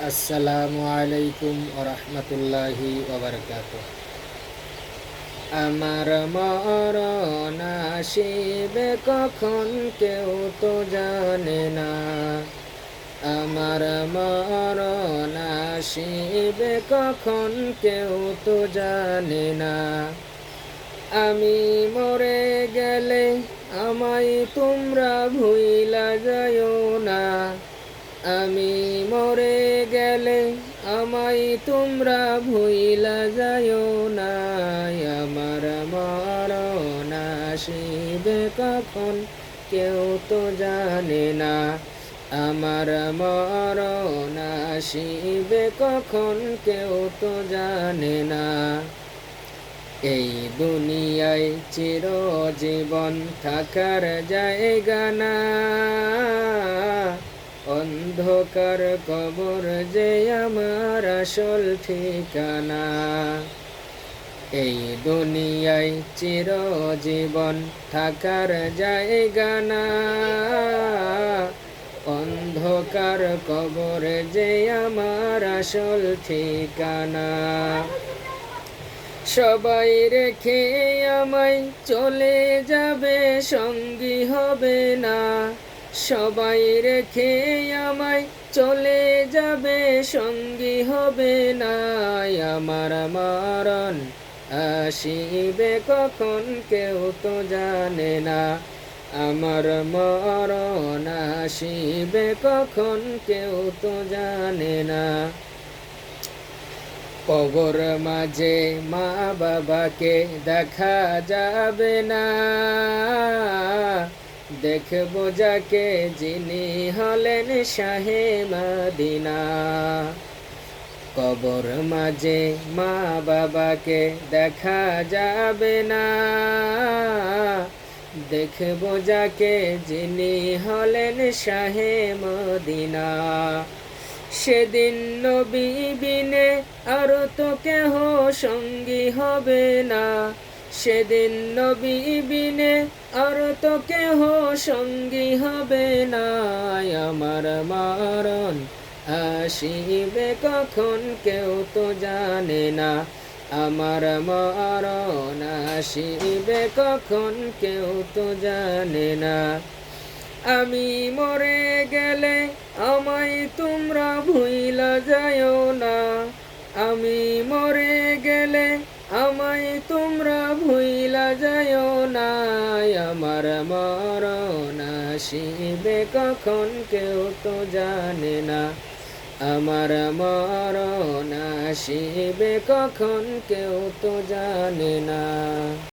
আসসালামু আলাইকুম ওয়া রাহমাতুল্লাহি ওয়া বারাকাতুহু। আমার মরণ আসিবে কখন কেউ তো জানে না। আমার মরণ আসিবে কখন কেউ তো জানে না। আমি মরে গেলে আমায় তোমরা ভুইলা যাইও না। আমি মরে গেলে আমায় তোমরা ভুইলা যাইও না। আমার মরণ আসিবে কখন কেউ তো জানে না। আমার মরণ আসিবে কখন কেউ তো জানে না। এই দুনিয়ায় চিরজীবন থাকার জায়গা না। অন্ধকার কবর যে আমার আসল ঠিকানা। এই দুনিয়ায় চিরজীবন থাকার জায়গা না। অন্ধকার কবর যে আমার আসল ঠিকানা। সবাই রেখে আমায় চলে যাবে, সঙ্গী হবে না। সবাই রেখে আমায় চলে যাবে, সঙ্গী হবে না। আমার মরণ আসিবে কখন কেউ তো জানে না। আমার মরণ আসিবে কখন কেউ তো জানে না। কবর মাঝে মা বাবাকে দেখা যাবে না। দেখব যাকে যিনি হলেন শাহে মদিনা। কবর মাঝে মা বাবাকে দেখা যাবে না। দেখব যাকে যিনি হলেন শাহে মদিনা। সেদিন নবী বিনে আর তো কেহ সঙ্গী হবে না। সেদিন নবী বিনে আর তো কেহ সঙ্গী হবে না। আমার মরণ আসিবে কখন কেউ তো জানে না। আমার মরণ আসিবে কখন কেউ তো জানে না। আমি মরে গেলে আমায় তোমরা ভুইলা যাইও না। আমি মরে গেলে আমায় তোমরা ভুইলা যাইও না। আমার মরণ আসিবে কখন কেউ তো জানে না। আমার মরণ আসিবে কখন কেউ তো জানে না।